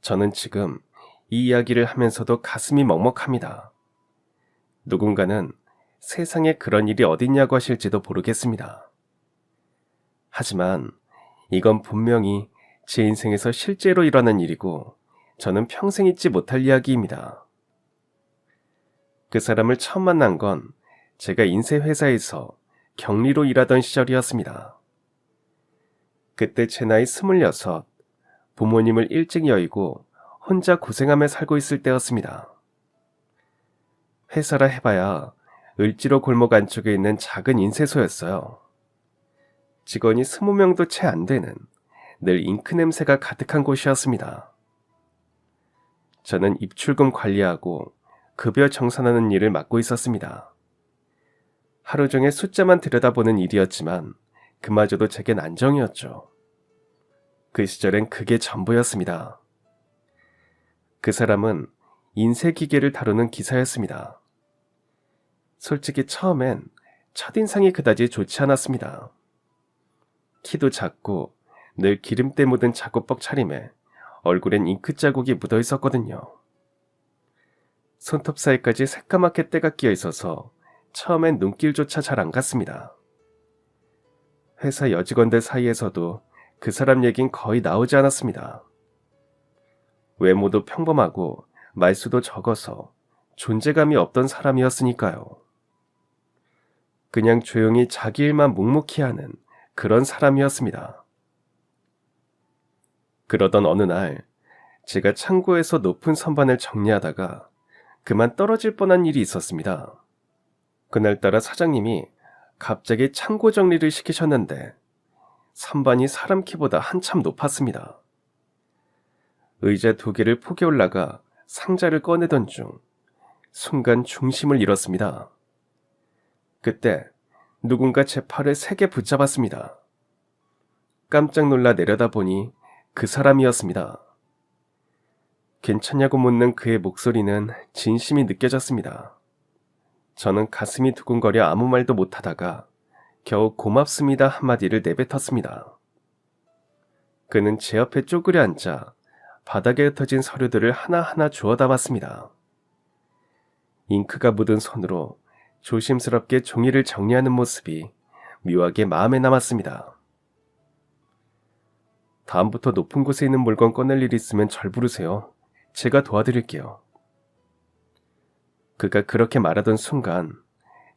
저는 지금 이 이야기를 하면서도 가슴이 먹먹합니다. 누군가는 세상에 그런 일이 어딨냐고 하실지도 모르겠습니다. 하지만 이건 분명히 제 인생에서 실제로 일어난 일이고 저는 평생 잊지 못할 이야기입니다. 그 사람을 처음 만난 건 제가 인쇄 회사에서 격리로 일하던 시절이었습니다. 그때 제 나이 26, 부모님을 일찍 여의고 혼자 고생하며 살고 있을 때였습니다. 회사라 해봐야 을지로 골목 안쪽에 있는 작은 인쇄소였어요. 직원이 20명도 채 안 되는 늘 잉크 냄새가 가득한 곳이었습니다. 저는 입출금 관리하고 급여 정산하는 일을 맡고 있었습니다. 하루 종일 숫자만 들여다보는 일이었지만 그마저도 제겐 안정이었죠. 그 시절엔 그게 전부였습니다. 그 사람은 인쇄기계를 다루는 기사였습니다. 솔직히 처음엔 첫인상이 그다지 좋지 않았습니다. 키도 작고 늘 기름때 묻은 작업복 차림에 얼굴엔 잉크 자국이 묻어 있었거든요. 손톱 사이까지 새까맣게 때가 끼어 있어서 처음엔 눈길조차 잘 안 갔습니다. 회사 여직원들 사이에서도 그 사람 얘긴 거의 나오지 않았습니다. 외모도 평범하고 말수도 적어서 존재감이 없던 사람이었으니까요. 그냥 조용히 자기 일만 묵묵히 하는 그런 사람이었습니다. 그러던 어느 날 제가 창고에서 높은 선반을 정리하다가 그만 떨어질 뻔한 일이 있었습니다. 그날따라 사장님이 갑자기 창고 정리를 시키셨는데 선반이 사람 키보다 한참 높았습니다. 의자 2개를 포개 올라가 상자를 꺼내던 중 순간 중심을 잃었습니다. 그때 누군가 제 팔을 세게 붙잡았습니다. 깜짝 놀라 내려다보니 그 사람이었습니다. 괜찮냐고 묻는 그의 목소리는 진심이 느껴졌습니다. 저는 가슴이 두근거려 아무 말도 못하다가 겨우 고맙습니다 한마디를 내뱉었습니다. 그는 제 옆에 쪼그려 앉아 바닥에 흩어진 서류들을 하나하나 주워 담았습니다. 잉크가 묻은 손으로 조심스럽게 종이를 정리하는 모습이 묘하게 마음에 남았습니다. 다음부터 높은 곳에 있는 물건 꺼낼 일 있으면 절 부르세요. 제가 도와드릴게요. 그가 그렇게 말하던 순간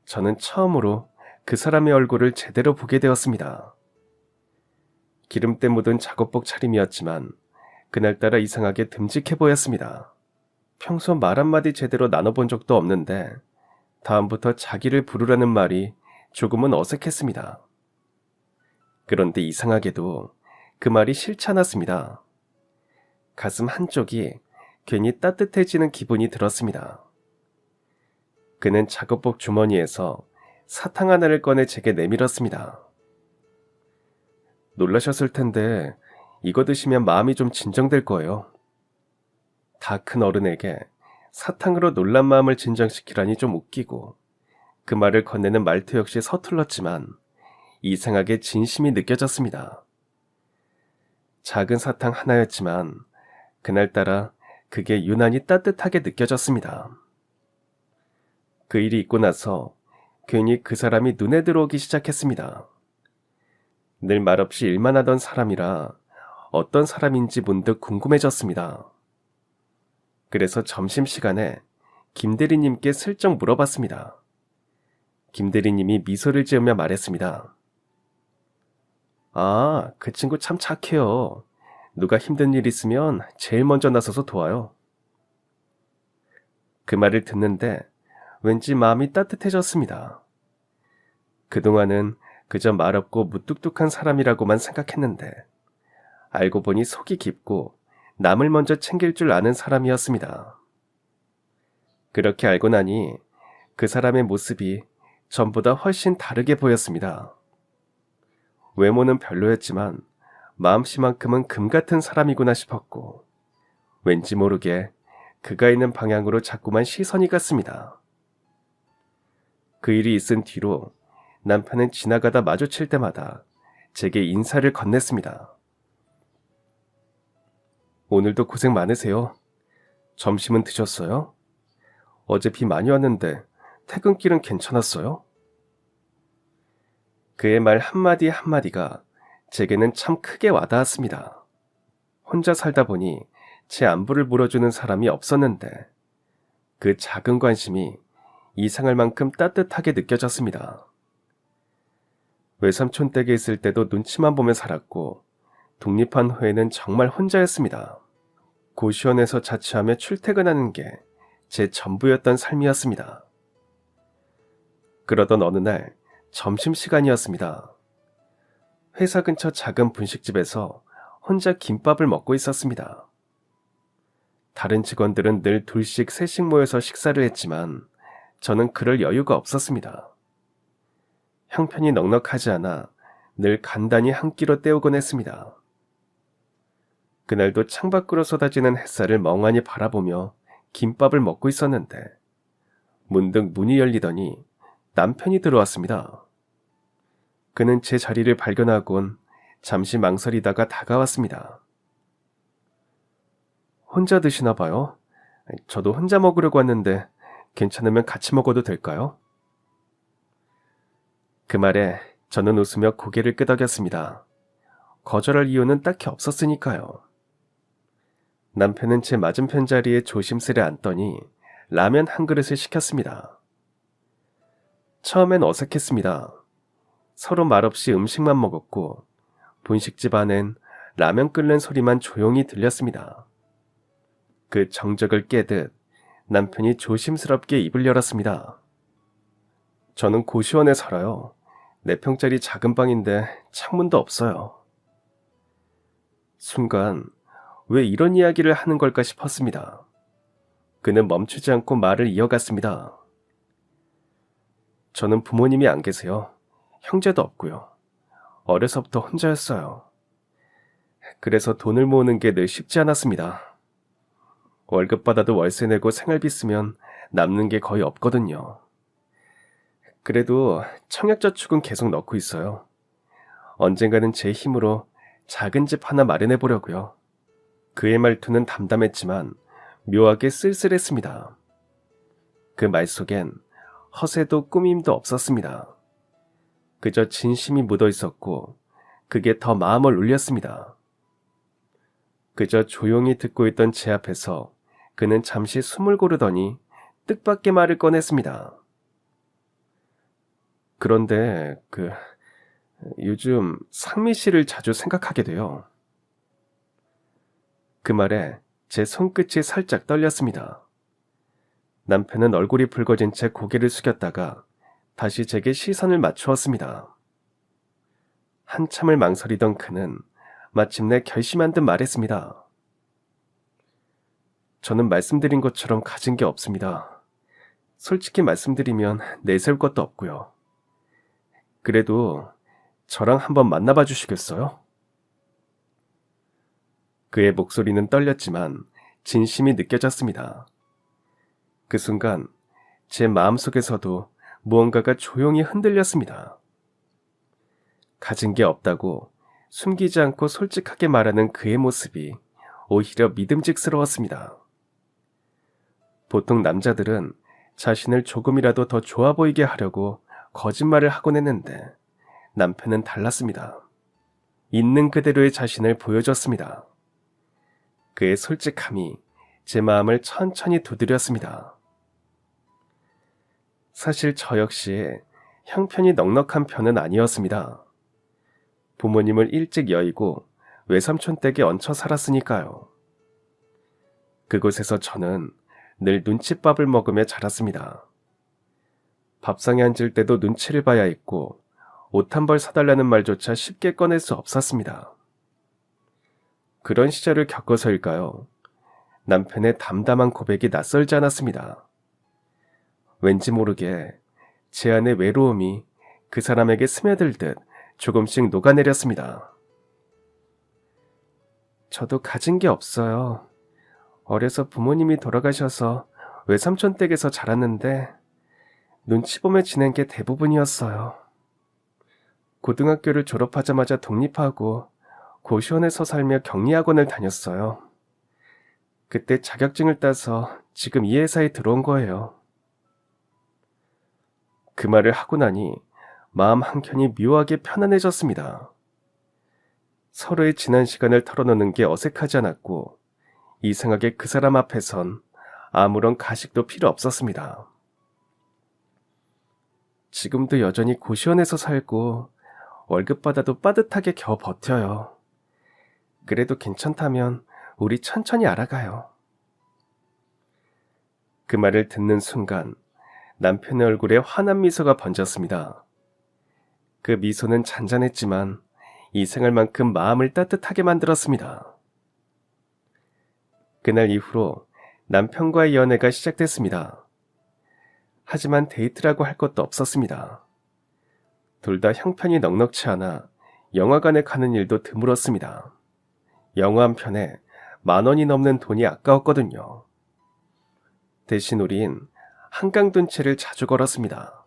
저는 처음으로 그 사람의 얼굴을 제대로 보게 되었습니다. 기름때 묻은 작업복 차림이었지만 그날따라 이상하게 듬직해 보였습니다. 평소 말 한마디 제대로 나눠본 적도 없는데 다음부터 자기를 부르라는 말이 조금은 어색했습니다. 그런데 이상하게도 그 말이 싫지 않았습니다. 가슴 한쪽이 괜히 따뜻해지는 기분이 들었습니다. 그는 작업복 주머니에서 사탕 하나를 꺼내 제게 내밀었습니다. 놀라셨을 텐데 이거 드시면 마음이 좀 진정될 거예요. 다 큰 어른에게 사탕으로 놀란 마음을 진정시키라니 좀 웃기고 그 말을 건네는 말투 역시 서툴렀지만 이상하게 진심이 느껴졌습니다. 작은 사탕 하나였지만 그날따라 그게 유난히 따뜻하게 느껴졌습니다. 그 일이 있고 나서 괜히 그 사람이 눈에 들어오기 시작했습니다. 늘 말없이 일만 하던 사람이라 어떤 사람인지 문득 궁금해졌습니다. 그래서 점심시간에 김대리님께 슬쩍 물어봤습니다. 김대리님이 미소를 지으며 말했습니다. 아, 그 친구 참 착해요. 누가 힘든 일 있으면 제일 먼저 나서서 도와요. 그 말을 듣는데 왠지 마음이 따뜻해졌습니다. 그동안은 그저 말없고 무뚝뚝한 사람이라고만 생각했는데 알고 보니 속이 깊고 남을 먼저 챙길 줄 아는 사람이었습니다. 그렇게 알고 나니 그 사람의 모습이 전보다 훨씬 다르게 보였습니다. 외모는 별로였지만 마음씨만큼은 금 같은 사람이구나 싶었고 왠지 모르게 그가 있는 방향으로 자꾸만 시선이 갔습니다. 그 일이 있은 뒤로 남편은 지나가다 마주칠 때마다 제게 인사를 건넸습니다. 오늘도 고생 많으세요. 점심은 드셨어요? 어제 비 많이 왔는데 퇴근길은 괜찮았어요? 그의 말 한마디 한마디가 제게는 참 크게 와닿았습니다. 혼자 살다 보니 제 안부를 물어주는 사람이 없었는데 그 작은 관심이 이상할 만큼 따뜻하게 느껴졌습니다. 외삼촌 댁에 있을 때도 눈치만 보며 살았고 독립한 후에는 정말 혼자였습니다. 고시원에서 자취하며 출퇴근하는 게 제 전부였던 삶이었습니다. 그러던 어느 날 점심시간이었습니다. 회사 근처 작은 분식집에서 혼자 김밥을 먹고 있었습니다. 다른 직원들은 늘 둘씩 셋씩 모여서 식사를 했지만 저는 그럴 여유가 없었습니다. 형편이 넉넉하지 않아 늘 간단히 한 끼로 때우곤 했습니다. 그날도 창밖으로 쏟아지는 햇살을 멍하니 바라보며 김밥을 먹고 있었는데 문득 문이 열리더니 남편이 들어왔습니다. 그는 제 자리를 발견하곤 잠시 망설이다가 다가왔습니다. 혼자 드시나 봐요? 저도 혼자 먹으려고 왔는데 괜찮으면 같이 먹어도 될까요? 그 말에 저는 웃으며 고개를 끄덕였습니다. 거절할 이유는 딱히 없었으니까요. 남편은 제 맞은편 자리에 조심스레 앉더니 라면 한 그릇을 시켰습니다. 처음엔 어색했습니다. 서로 말없이 음식만 먹었고 분식집 안엔 라면 끓는 소리만 조용히 들렸습니다. 그 정적을 깨듯 남편이 조심스럽게 입을 열었습니다. 저는 고시원에 살아요. 4평짜리 작은 방인데 창문도 없어요. 순간 왜 이런 이야기를 하는 걸까 싶었습니다. 그는 멈추지 않고 말을 이어갔습니다. 저는 부모님이 안 계세요. 형제도 없고요. 어려서부터 혼자였어요. 그래서 돈을 모으는 게 늘 쉽지 않았습니다. 월급 받아도 월세 내고 생활비 쓰면 남는 게 거의 없거든요. 그래도 청약저축은 계속 넣고 있어요. 언젠가는 제 힘으로 작은 집 하나 마련해 보려고요. 그의 말투는 담담했지만 묘하게 쓸쓸했습니다. 그 말 속엔 허세도 꾸밈도 없었습니다. 그저 진심이 묻어 있었고 그게 더 마음을 울렸습니다. 그저 조용히 듣고 있던 제 앞에서 그는 잠시 숨을 고르더니 뜻밖의 말을 꺼냈습니다. 그런데 요즘 상미 씨를 자주 생각하게 돼요. 그 말에 제 손끝이 살짝 떨렸습니다. 남편은 얼굴이 붉어진 채 고개를 숙였다가 다시 제게 시선을 맞추었습니다. 한참을 망설이던 그는 마침내 결심한 듯 말했습니다. 저는 말씀드린 것처럼 가진 게 없습니다. 솔직히 말씀드리면 내세울 것도 없고요. 그래도 저랑 한번 만나봐 주시겠어요? 그의 목소리는 떨렸지만 진심이 느껴졌습니다. 그 순간 제 마음속에서도 무언가가 조용히 흔들렸습니다. 가진 게 없다고 숨기지 않고 솔직하게 말하는 그의 모습이 오히려 믿음직스러웠습니다. 보통 남자들은 자신을 조금이라도 더 좋아 보이게 하려고 거짓말을 하곤 했는데 남편은 달랐습니다. 있는 그대로의 자신을 보여줬습니다. 그의 솔직함이 제 마음을 천천히 두드렸습니다. 사실 저 역시 형편이 넉넉한 편은 아니었습니다. 부모님을 일찍 여의고 외삼촌 댁에 얹혀 살았으니까요. 그곳에서 저는 늘 눈칫밥을 먹으며 자랐습니다. 밥상에 앉을 때도 눈치를 봐야 했고 옷 한 벌 사달라는 말조차 쉽게 꺼낼 수 없었습니다. 그런 시절을 겪어서일까요? 남편의 담담한 고백이 낯설지 않았습니다. 왠지 모르게 제 안의 외로움이 그 사람에게 스며들듯 조금씩 녹아내렸습니다. 저도 가진 게 없어요. 어려서 부모님이 돌아가셔서 외삼촌 댁에서 자랐는데 눈치 보며 지낸 게 대부분이었어요. 고등학교를 졸업하자마자 독립하고 고시원에서 살며 격리학원을 다녔어요. 그때 자격증을 따서 지금 이 회사에 들어온 거예요. 그 말을 하고 나니 마음 한켠이 묘하게 편안해졌습니다. 서로의 지난 시간을 털어놓는 게 어색하지 않았고 이상하게 그 사람 앞에선 아무런 가식도 필요 없었습니다. 지금도 여전히 고시원에서 살고 월급 받아도 빠듯하게 겨우 버텨요. 그래도 괜찮다면 우리 천천히 알아가요. 그 말을 듣는 순간 남편의 얼굴에 환한 미소가 번졌습니다. 그 미소는 잔잔했지만 이 생활만큼 마음을 따뜻하게 만들었습니다. 그날 이후로 남편과의 연애가 시작됐습니다. 하지만 데이트라고 할 것도 없었습니다. 둘 다 형편이 넉넉치 않아 영화관에 가는 일도 드물었습니다. 영화 한 편에 10,000원이 넘는 돈이 아까웠거든요. 대신 우린 한강둔치를 자주 걸었습니다.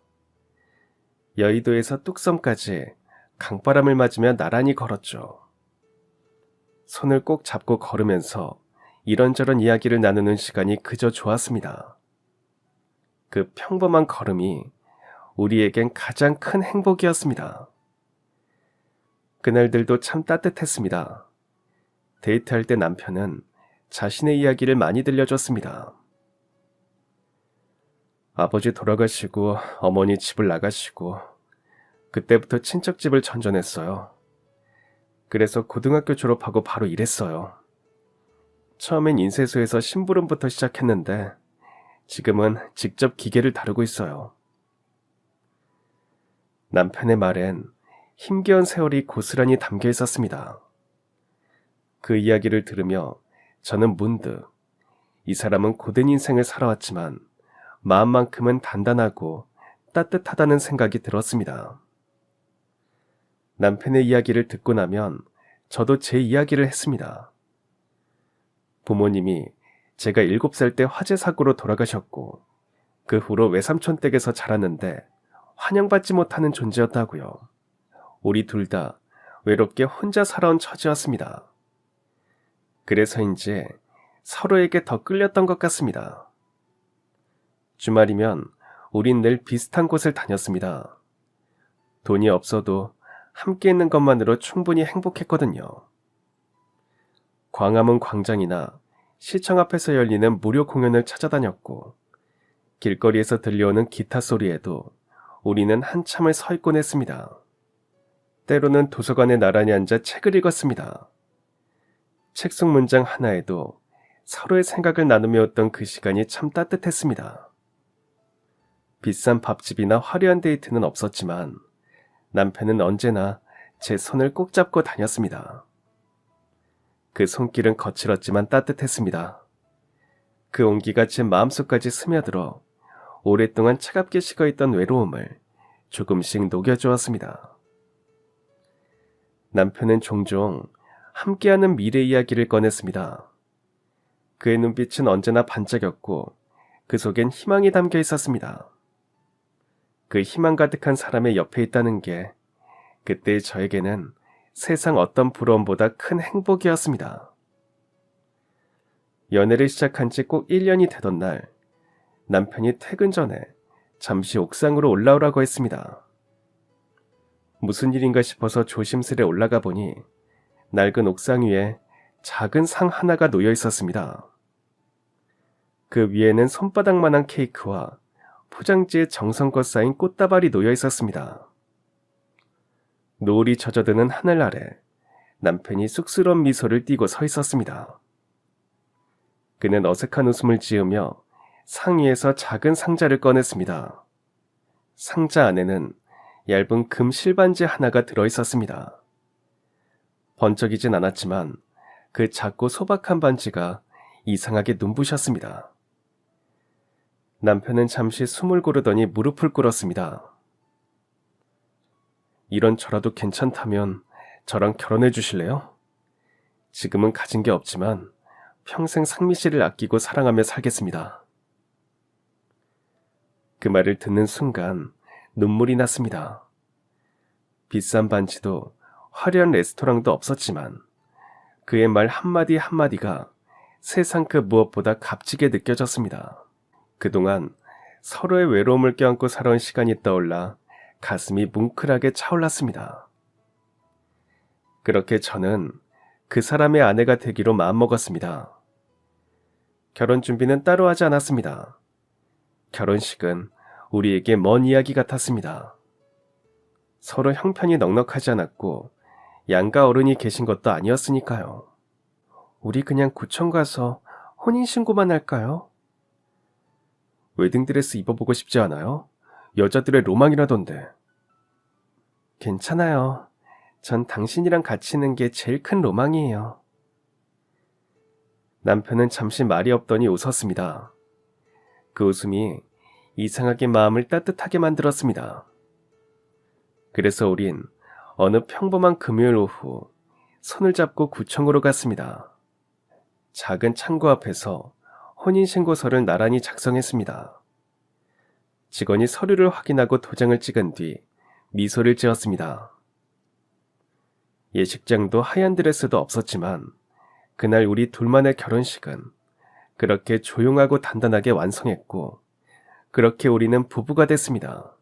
여의도에서 뚝섬까지 강바람을 맞으며 나란히 걸었죠. 손을 꼭 잡고 걸으면서 이런저런 이야기를 나누는 시간이 그저 좋았습니다. 그 평범한 걸음이 우리에겐 가장 큰 행복이었습니다. 그날들도 참 따뜻했습니다. 데이트할 때 남편은 자신의 이야기를 많이 들려줬습니다. 아버지 돌아가시고 어머니 집을 나가시고 그때부터 친척집을 전전했어요. 그래서 고등학교 졸업하고 바로 일했어요. 처음엔 인쇄소에서 심부름부터 시작했는데 지금은 직접 기계를 다루고 있어요. 남편의 말엔 힘겨운 세월이 고스란히 담겨 있었습니다. 그 이야기를 들으며 저는 문득 이 사람은 고된 인생을 살아왔지만 마음만큼은 단단하고 따뜻하다는 생각이 들었습니다. 남편의 이야기를 듣고 나면 저도 제 이야기를 했습니다. 부모님이 제가 7살 때 화재 사고로 돌아가셨고 그 후로 외삼촌 댁에서 자랐는데 환영받지 못하는 존재였다고요. 우리 둘 다 외롭게 혼자 살아온 처지였습니다. 그래서인지 서로에게 더 끌렸던 것 같습니다. 주말이면 우린 늘 비슷한 곳을 다녔습니다. 돈이 없어도 함께 있는 것만으로 충분히 행복했거든요. 광화문 광장이나 시청 앞에서 열리는 무료 공연을 찾아다녔고 길거리에서 들려오는 기타 소리에도 우리는 한참을 서 있곤 했습니다. 때로는 도서관에 나란히 앉아 책을 읽었습니다. 책 속 문장 하나에도 서로의 생각을 나누며 웃던 그 시간이 참 따뜻했습니다. 비싼 밥집이나 화려한 데이트는 없었지만 남편은 언제나 제 손을 꼭 잡고 다녔습니다. 그 손길은 거칠었지만 따뜻했습니다. 그 온기가 제 마음속까지 스며들어 오랫동안 차갑게 식어있던 외로움을 조금씩 녹여주었습니다. 남편은 종종 함께하는 미래 이야기를 꺼냈습니다. 그의 눈빛은 언제나 반짝였고 그 속엔 희망이 담겨 있었습니다. 그 희망 가득한 사람의 옆에 있다는 게 그때 저에게는 세상 어떤 부러움보다 큰 행복이었습니다. 연애를 시작한 지 꼭 1년이 되던 날 남편이 퇴근 전에 잠시 옥상으로 올라오라고 했습니다. 무슨 일인가 싶어서 조심스레 올라가 보니 낡은 옥상 위에 작은 상 하나가 놓여 있었습니다. 그 위에는 손바닥만한 케이크와 포장지에 정성껏 쌓인 꽃다발이 놓여 있었습니다. 노을이 젖어드는 하늘 아래 남편이 쑥스러운 미소를 띠고 서 있었습니다. 그는 어색한 웃음을 지으며 상 위에서 작은 상자를 꺼냈습니다. 상자 안에는 얇은 금 실반지 하나가 들어있었습니다. 번쩍이진 않았지만 그 작고 소박한 반지가 이상하게 눈부셨습니다. 남편은 잠시 숨을 고르더니 무릎을 꿇었습니다. 이런 저라도 괜찮다면 저랑 결혼해 주실래요? 지금은 가진 게 없지만 평생 상미 씨를 아끼고 사랑하며 살겠습니다. 그 말을 듣는 순간 눈물이 났습니다. 비싼 반지도 화려한 레스토랑도 없었지만 그의 말 한마디 한마디가 세상 그 무엇보다 값지게 느껴졌습니다. 그동안 서로의 외로움을 껴안고 살아온 시간이 떠올라 가슴이 뭉클하게 차올랐습니다. 그렇게 저는 그 사람의 아내가 되기로 마음먹었습니다. 결혼 준비는 따로 하지 않았습니다. 결혼식은 우리에게 먼 이야기 같았습니다. 서로 형편이 넉넉하지 않았고 양가 어른이 계신 것도 아니었으니까요. 우리 그냥 구청 가서 혼인신고만 할까요? 웨딩드레스 입어보고 싶지 않아요? 여자들의 로망이라던데. 괜찮아요. 전 당신이랑 같이 있는 게 제일 큰 로망이에요. 남편은 잠시 말이 없더니 웃었습니다. 그 웃음이 이상하게 마음을 따뜻하게 만들었습니다. 그래서 우린 어느 평범한 금요일 오후 손을 잡고 구청으로 갔습니다. 작은 창고 앞에서 혼인신고서를 나란히 작성했습니다. 직원이 서류를 확인하고 도장을 찍은 뒤 미소를 지었습니다. 예식장도 하얀 드레스도 없었지만 그날 우리 둘만의 결혼식은 그렇게 조용하고 단단하게 완성했고 그렇게 우리는 부부가 됐습니다.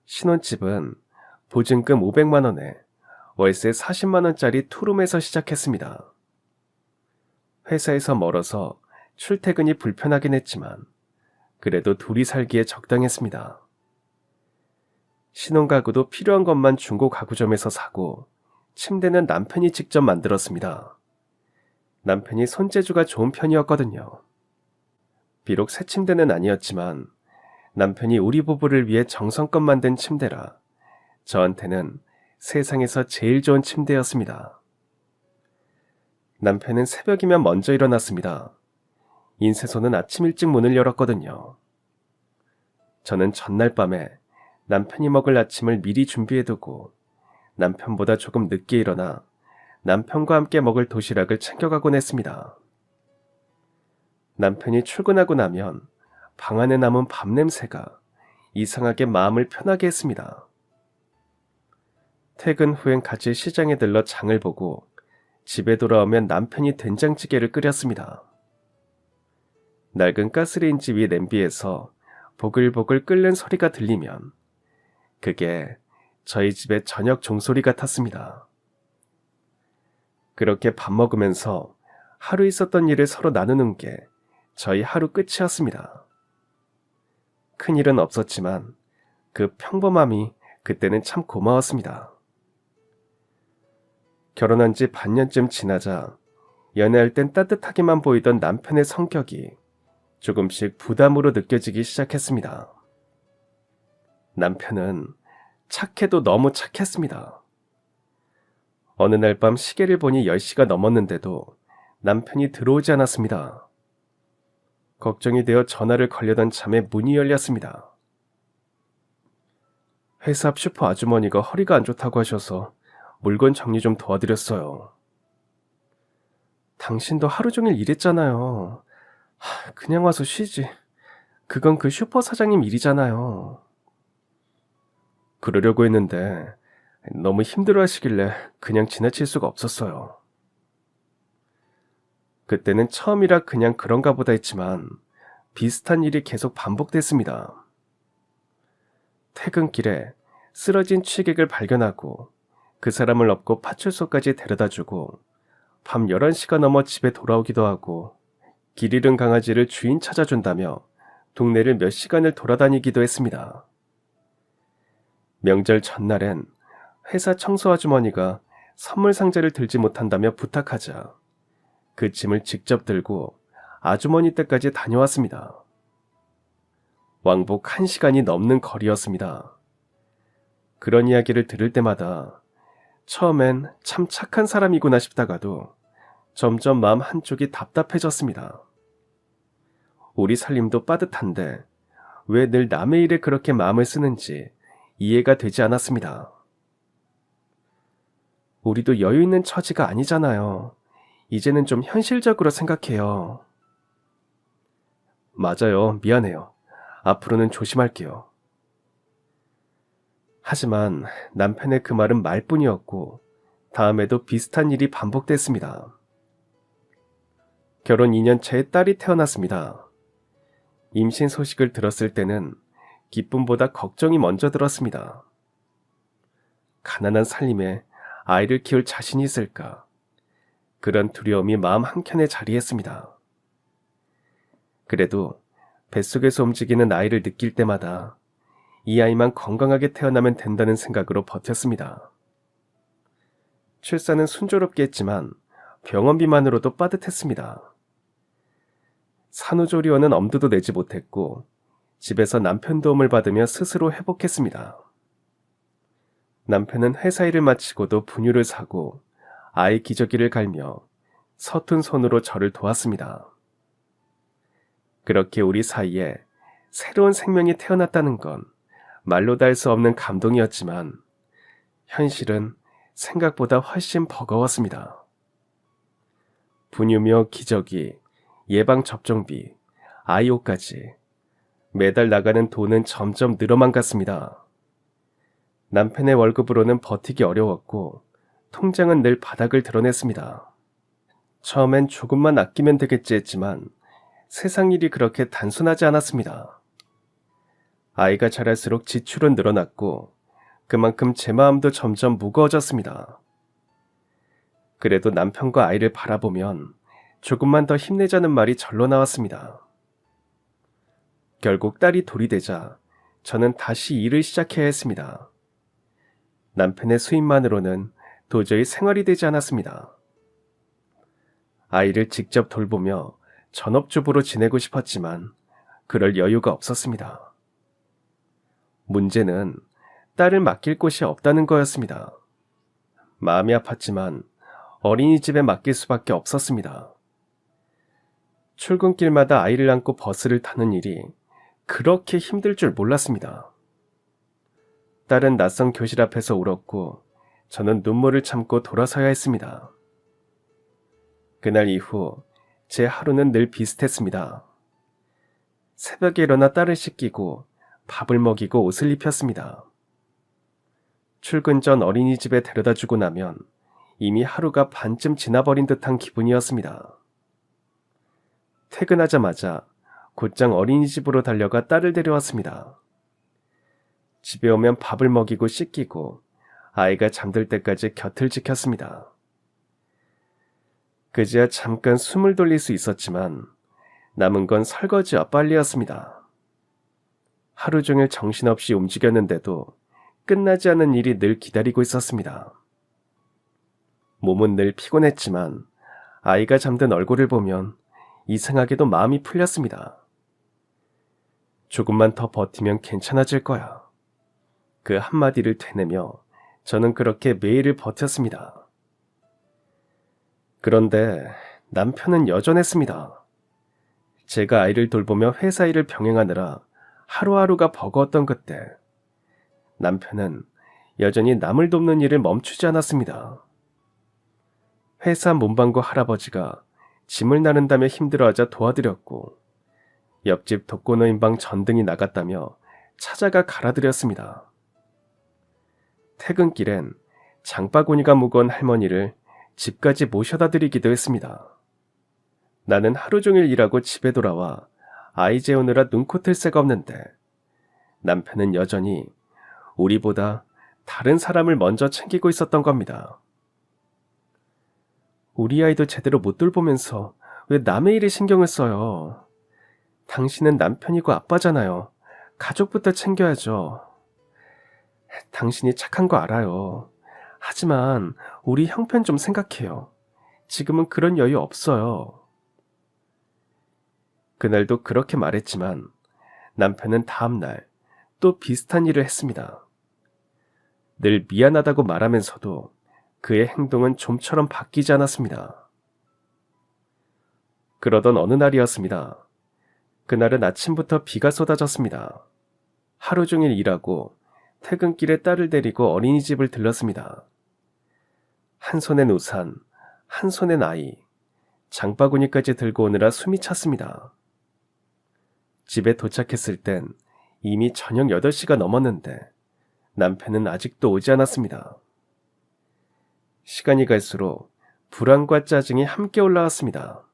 신혼집은 보증금 500만 원에 월세 40만 원짜리 투룸에서 시작했습니다. 회사에서 멀어서 출퇴근이 불편하긴 했지만 그래도 둘이 살기에 적당했습니다. 신혼가구도 필요한 것만 중고 가구점에서 사고 침대는 남편이 직접 만들었습니다. 남편이 손재주가 좋은 편이었거든요. 비록 새 침대는 아니었지만 남편이 우리 부부를 위해 정성껏 만든 침대라 저한테는 세상에서 제일 좋은 침대였습니다. 남편은 새벽이면 먼저 일어났습니다. 인쇄소는 아침 일찍 문을 열었거든요. 저는 전날 밤에 남편이 먹을 아침을 미리 준비해두고 남편보다 조금 늦게 일어나 남편과 함께 먹을 도시락을 챙겨가곤 했습니다. 남편이 출근하고 나면 방 안에 남은 밥 냄새가 이상하게 마음을 편하게 했습니다. 퇴근 후엔 같이 시장에 들러 장을 보고 집에 돌아오면 남편이 된장찌개를 끓였습니다. 낡은 가스레인지 위 냄비에서 보글보글 끓는 소리가 들리면 그게 저희 집의 저녁 종소리 같았습니다. 그렇게 밥 먹으면서 하루 있었던 일을 서로 나누는 게 저희 하루 끝이었습니다. 큰일은 없었지만 그 평범함이 그때는 참 고마웠습니다. 결혼한 지 반년쯤 지나자 연애할 땐 따뜻하게만 보이던 남편의 성격이 조금씩 부담으로 느껴지기 시작했습니다. 남편은 착해도 너무 착했습니다. 어느 날 밤 시계를 보니 10시가 넘었는데도 남편이 들어오지 않았습니다. 걱정이 되어 전화를 걸려던 참에 문이 열렸습니다. 회사 앞 슈퍼 아주머니가 허리가 안 좋다고 하셔서 물건 정리 좀 도와드렸어요. 당신도 하루 종일 일했잖아요. 그냥 와서 쉬지. 그건 그 슈퍼 사장님 일이잖아요. 그러려고 했는데 너무 힘들어 하시길래 그냥 지나칠 수가 없었어요. 그때는 처음이라 그냥 그런가 보다 했지만 비슷한 일이 계속 반복됐습니다. 퇴근길에 쓰러진 취객을 발견하고 그 사람을 업고 파출소까지 데려다주고 밤 11시가 넘어 집에 돌아오기도 하고 길 잃은 강아지를 주인 찾아준다며 동네를 몇 시간을 돌아다니기도 했습니다. 명절 전날엔 회사 청소 아주머니가 선물 상자를 들지 못한다며 부탁하자 그 짐을 직접 들고 아주머니 댁까지 다녀왔습니다. 왕복 1시간이 넘는 거리였습니다. 그런 이야기를 들을 때마다 처음엔 참 착한 사람이구나 싶다가도 점점 마음 한쪽이 답답해졌습니다. 우리 살림도 빠듯한데 왜 늘 남의 일에 그렇게 마음을 쓰는지 이해가 되지 않았습니다. 우리도 여유 있는 처지가 아니잖아요. 이제는 좀 현실적으로 생각해요. 맞아요. 미안해요. 앞으로는 조심할게요. 하지만 남편의 그 말은 말뿐이었고 다음에도 비슷한 일이 반복됐습니다. 결혼 2년 차에 딸이 태어났습니다. 임신 소식을 들었을 때는 기쁨보다 걱정이 먼저 들었습니다. 가난한 살림에 아이를 키울 자신이 있을까? 그런 두려움이 마음 한켠에 자리했습니다. 그래도 뱃속에서 움직이는 아이를 느낄 때마다 이 아이만 건강하게 태어나면 된다는 생각으로 버텼습니다. 출산은 순조롭게 했지만 병원비만으로도 빠듯했습니다. 산후조리원은 엄두도 내지 못했고 집에서 남편 도움을 받으며 스스로 회복했습니다. 남편은 회사 일을 마치고도 분유를 사고 아이 기저귀를 갈며 서툰 손으로 저를 도왔습니다. 그렇게 우리 사이에 새로운 생명이 태어났다는 건 말로 다 할 수 없는 감동이었지만 현실은 생각보다 훨씬 버거웠습니다. 분유며 기저귀, 예방접종비, 아이 옷까지 매달 나가는 돈은 점점 늘어만 갔습니다. 남편의 월급으로는 버티기 어려웠고 통장은 늘 바닥을 드러냈습니다. 처음엔 조금만 아끼면 되겠지 했지만 세상 일이 그렇게 단순하지 않았습니다. 아이가 자랄수록 지출은 늘어났고 그만큼 제 마음도 점점 무거워졌습니다. 그래도 남편과 아이를 바라보면 조금만 더 힘내자는 말이 절로 나왔습니다. 결국 딸이 돌이 되자 저는 다시 일을 시작해야 했습니다. 남편의 수입만으로는 도저히 생활이 되지 않았습니다. 아이를 직접 돌보며 전업주부로 지내고 싶었지만 그럴 여유가 없었습니다. 문제는 딸을 맡길 곳이 없다는 거였습니다. 마음이 아팠지만 어린이집에 맡길 수밖에 없었습니다. 출근길마다 아이를 안고 버스를 타는 일이 그렇게 힘들 줄 몰랐습니다. 딸은 낯선 교실 앞에서 울었고 저는 눈물을 참고 돌아서야 했습니다. 그날 이후 제 하루는 늘 비슷했습니다. 새벽에 일어나 딸을 씻기고 밥을 먹이고 옷을 입혔습니다. 출근 전 어린이집에 데려다 주고 나면 이미 하루가 반쯤 지나버린 듯한 기분이었습니다. 퇴근하자마자 곧장 어린이집으로 달려가 딸을 데려왔습니다. 집에 오면 밥을 먹이고 씻기고 아이가 잠들 때까지 곁을 지켰습니다. 그제야 잠깐 숨을 돌릴 수 있었지만 남은 건 설거지와 빨래였습니다. 하루 종일 정신없이 움직였는데도 끝나지 않은 일이 늘 기다리고 있었습니다. 몸은 늘 피곤했지만 아이가 잠든 얼굴을 보면 이상하게도 마음이 풀렸습니다. 조금만 더 버티면 괜찮아질 거야. 그 한마디를 되뇌며 저는 그렇게 매일을 버텼습니다. 그런데 남편은 여전했습니다. 제가 아이를 돌보며 회사 일을 병행하느라 하루하루가 버거웠던 그때 남편은 여전히 남을 돕는 일을 멈추지 않았습니다. 회사 문방구 할아버지가 짐을 나른다며 힘들어하자 도와드렸고 옆집 독거노인 방 전등이 나갔다며 찾아가 갈아드렸습니다. 퇴근길엔 장바구니가 무거운 할머니를 집까지 모셔다 드리기도 했습니다. 나는 하루 종일 일하고 집에 돌아와 아이 재우느라 눈코 틀 새가 없는데 남편은 여전히 우리보다 다른 사람을 먼저 챙기고 있었던 겁니다. 우리 아이도 제대로 못 돌보면서 왜 남의 일에 신경을 써요? 당신은 남편이고 아빠잖아요. 가족부터 챙겨야죠. 당신이 착한 거 알아요. 하지만 우리 형편 좀 생각해요. 지금은 그런 여유 없어요. 그날도 그렇게 말했지만 남편은 다음날 또 비슷한 일을 했습니다. 늘 미안하다고 말하면서도 그의 행동은 좀처럼 바뀌지 않았습니다. 그러던 어느 날이었습니다. 그날은 아침부터 비가 쏟아졌습니다. 하루 종일 일하고 퇴근길에 딸을 데리고 어린이집을 들렀습니다. 한 손엔 우산, 한 손엔 아이, 장바구니까지 들고 오느라 숨이 찼습니다. 집에 도착했을 땐 이미 저녁 8시가 넘었는데 남편은 아직도 오지 않았습니다. 시간이 갈수록 불안과 짜증이 함께 올라왔습니다.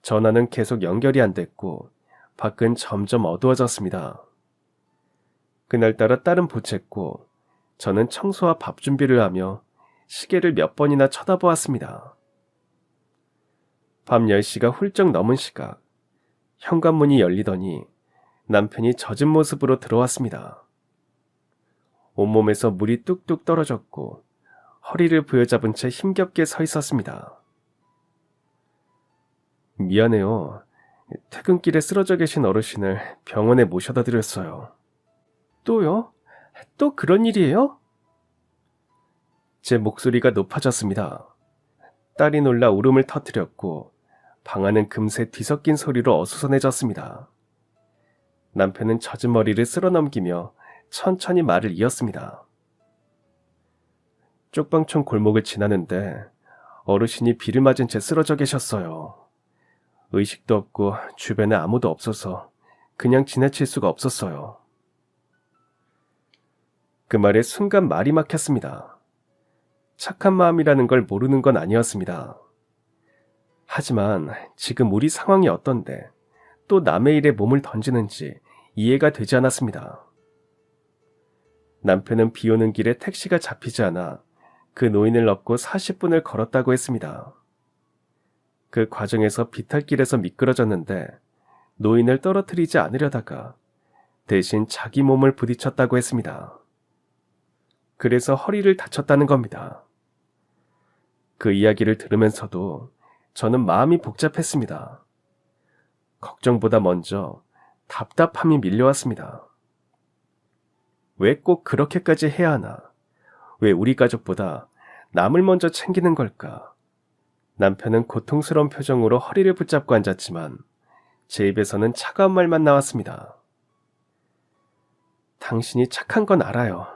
전화는 계속 연결이 안 됐고 밖은 점점 어두워졌습니다. 그날따라 딸은 보챘고 저는 청소와 밥 준비를 하며 시계를 몇 번이나 쳐다보았습니다. 밤 10시가 훌쩍 넘은 시각, 현관문이 열리더니 남편이 젖은 모습으로 들어왔습니다. 온몸에서 물이 뚝뚝 떨어졌고 허리를 부여잡은 채 힘겹게 서 있었습니다. 미안해요. 퇴근길에 쓰러져 계신 어르신을 병원에 모셔다 드렸어요. 또요? 또 그런 일이에요? 제 목소리가 높아졌습니다. 딸이 놀라 울음을 터뜨렸고 방 안은 금세 뒤섞인 소리로 어수선해졌습니다. 남편은 젖은 머리를 쓸어넘기며 천천히 말을 이었습니다. 쪽방촌 골목을 지나는데 어르신이 비를 맞은 채 쓰러져 계셨어요. 의식도 없고 주변에 아무도 없어서 그냥 지나칠 수가 없었어요. 그 말에 순간 말이 막혔습니다. 착한 마음이라는 걸 모르는 건 아니었습니다. 하지만 지금 우리 상황이 어떤데 또 남의 일에 몸을 던지는지 이해가 되지 않았습니다. 남편은 비 오는 길에 택시가 잡히지 않아 그 노인을 업고 40분을 걸었다고 했습니다. 그 과정에서 비탈길에서 미끄러졌는데 노인을 떨어뜨리지 않으려다가 대신 자기 몸을 부딪혔다고 했습니다. 그래서 허리를 다쳤다는 겁니다. 그 이야기를 들으면서도 저는 마음이 복잡했습니다. 걱정보다 먼저 답답함이 밀려왔습니다. 왜 꼭 그렇게까지 해야 하나? 왜 우리 가족보다 남을 먼저 챙기는 걸까? 남편은 고통스러운 표정으로 허리를 붙잡고 앉았지만 제 입에서는 차가운 말만 나왔습니다. 당신이 착한 건 알아요.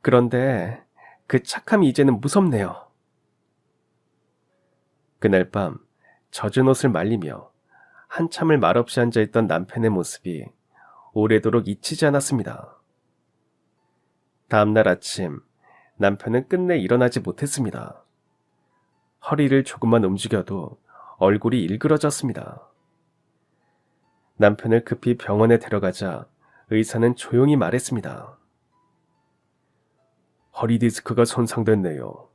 그런데 그 착함이 이제는 무섭네요. 그날 밤 젖은 옷을 말리며 한참을 말없이 앉아있던 남편의 모습이 오래도록 잊히지 않았습니다. 다음날 아침 남편은 끝내 일어나지 못했습니다. 허리를 조금만 움직여도 얼굴이 일그러졌습니다. 남편을 급히 병원에 데려가자 의사는 조용히 말했습니다. 허리 디스크가 손상됐네요.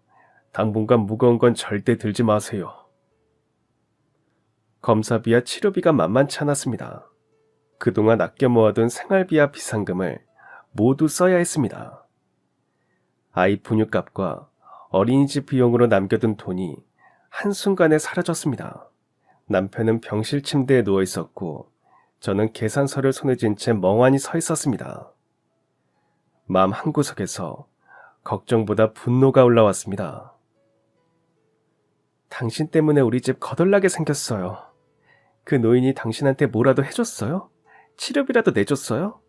당분간 무거운 건 절대 들지 마세요. 검사비와 치료비가 만만치 않았습니다. 그동안 아껴 모아둔 생활비와 비상금을 모두 써야 했습니다. 아이 분유값과 어린이집 비용으로 남겨둔 돈이 한순간에 사라졌습니다. 남편은 병실 침대에 누워 있었고 저는 계산서를 손에 쥔 채 멍하니 서 있었습니다. 마음 한구석에서 걱정보다 분노가 올라왔습니다. 당신 때문에 우리 집 거덜나게 생겼어요. 그 노인이 당신한테 뭐라도 해줬어요? 치료비라도 내줬어요?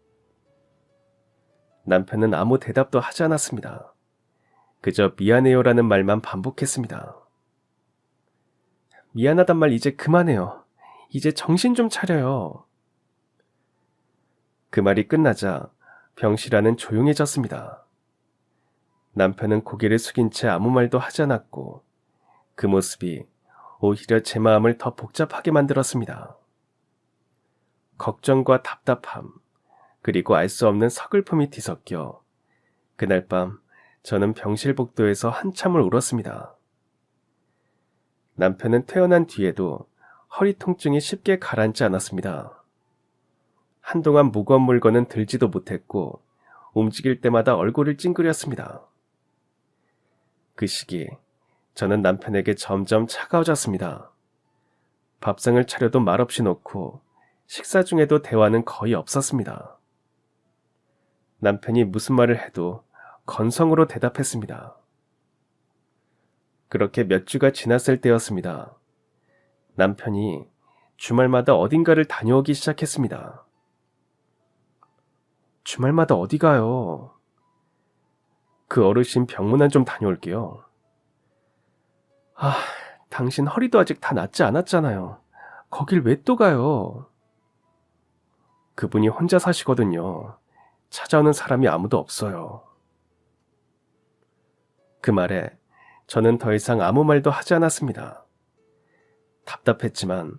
남편은 아무 대답도 하지 않았습니다. 그저 미안해요라는 말만 반복했습니다. 미안하단 말 이제 그만해요. 이제 정신 좀 차려요. 그 말이 끝나자 병실 안은 조용해졌습니다. 남편은 고개를 숙인 채 아무 말도 하지 않았고 그 모습이 오히려 제 마음을 더 복잡하게 만들었습니다. 걱정과 답답함, 그리고 알 수 없는 서글픔이 뒤섞여 그날 밤 저는 병실 복도에서 한참을 울었습니다. 남편은 퇴원한 뒤에도 허리 통증이 쉽게 가라앉지 않았습니다. 한동안 무거운 물건은 들지도 못했고 움직일 때마다 얼굴을 찡그렸습니다. 그 시기 저는 남편에게 점점 차가워졌습니다. 밥상을 차려도 말없이 놓고 식사 중에도 대화는 거의 없었습니다. 남편이 무슨 말을 해도 건성으로 대답했습니다. 그렇게 몇 주가 지났을 때였습니다. 남편이 주말마다 어딘가를 다녀오기 시작했습니다. 주말마다 어디 가요? 그 어르신 병문안 좀 다녀올게요. 당신 허리도 아직 다 낫지 않았잖아요. 거길 왜 또 가요? 그분이 혼자 사시거든요. 찾아오는 사람이 아무도 없어요. 그 말에 저는 더 이상 아무 말도 하지 않았습니다. 답답했지만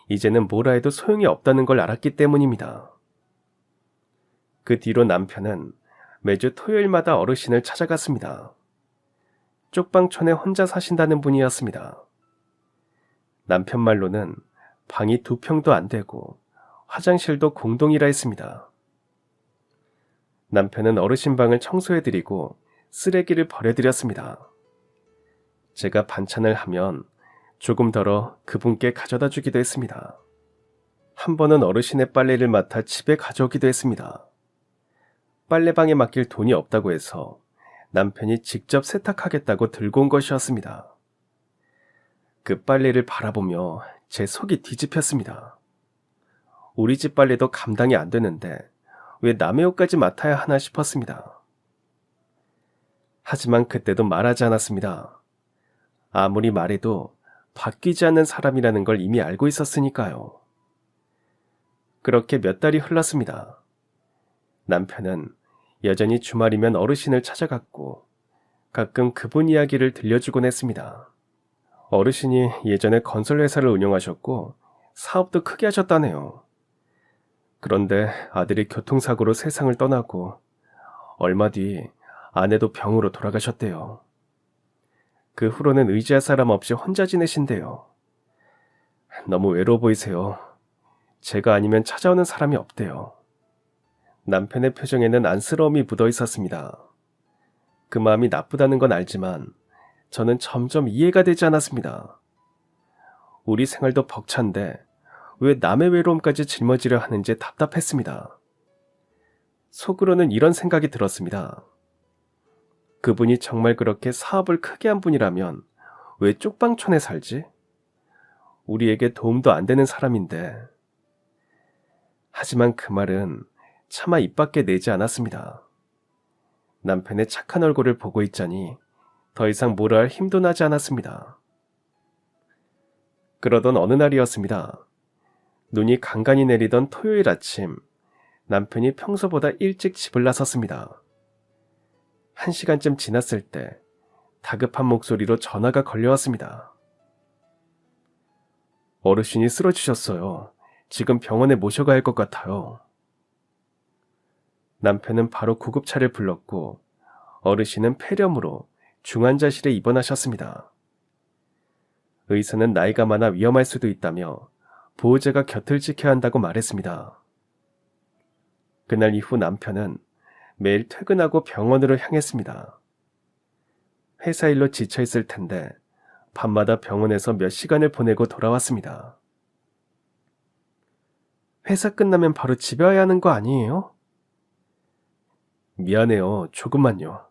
이제는 뭐라 해도 소용이 없다는 걸 알았기 때문입니다. 그 뒤로 남편은 매주 토요일마다 어르신을 찾아갔습니다. 쪽방촌에 혼자 사신다는 분이었습니다. 남편 말로는 방이 2평도 안 되고 화장실도 공동이라 했습니다. 남편은 어르신 방을 청소해드리고 쓰레기를 버려드렸습니다. 제가 반찬을 하면 조금 덜어 그분께 가져다 주기도 했습니다. 한 번은 어르신의 빨래를 맡아 집에 가져오기도 했습니다. 빨래방에 맡길 돈이 없다고 해서 남편이 직접 세탁하겠다고 들고 온 것이었습니다. 그 빨래를 바라보며 제 속이 뒤집혔습니다. 우리 집 빨래도 감당이 안 되는데 왜 남의 옷까지 맡아야 하나 싶었습니다. 하지만 그때도 말하지 않았습니다. 아무리 말해도 바뀌지 않는 사람이라는 걸 이미 알고 있었으니까요. 그렇게 몇 달이 흘렀습니다. 남편은 여전히 주말이면 어르신을 찾아갔고 가끔 그분 이야기를 들려주곤 했습니다. 어르신이 예전에 건설회사를 운영하셨고 사업도 크게 하셨다네요. 그런데 아들이 교통사고로 세상을 떠나고 얼마 뒤 아내도 병으로 돌아가셨대요. 그 후로는 의지할 사람 없이 혼자 지내신대요. 너무 외로워 보이세요. 제가 아니면 찾아오는 사람이 없대요. 남편의 표정에는 안쓰러움이 묻어 있었습니다. 그 마음이 나쁘다는 건 알지만 저는 점점 이해가 되지 않았습니다. 우리 생활도 벅찬데 왜 남의 외로움까지 짊어지려 하는지 답답했습니다. 속으로는 이런 생각이 들었습니다. 그분이 정말 그렇게 사업을 크게 한 분이라면 왜 쪽방촌에 살지? 우리에게 도움도 안 되는 사람인데. 하지만 그 말은 차마 입 밖에 내지 않았습니다. 남편의 착한 얼굴을 보고 있자니 더 이상 뭐라 할 힘도 나지 않았습니다. 그러던 어느 날이었습니다. 눈이 간간히 내리던 토요일 아침, 남편이 평소보다 일찍 집을 나섰습니다. 1시간쯤 지났을 때 다급한 목소리로 전화가 걸려왔습니다. 어르신이 쓰러지셨어요. 지금 병원에 모셔가야 할 것 같아요. 남편은 바로 구급차를 불렀고 어르신은 폐렴으로 중환자실에 입원하셨습니다. 의사는 나이가 많아 위험할 수도 있다며 보호자가 곁을 지켜야 한다고 말했습니다. 그날 이후 남편은 매일 퇴근하고 병원으로 향했습니다. 회사 일로 지쳐있을 텐데 밤마다 병원에서 몇 시간을 보내고 돌아왔습니다. 회사 끝나면 바로 집에 와야 하는 거 아니에요? 미안해요. 조금만요.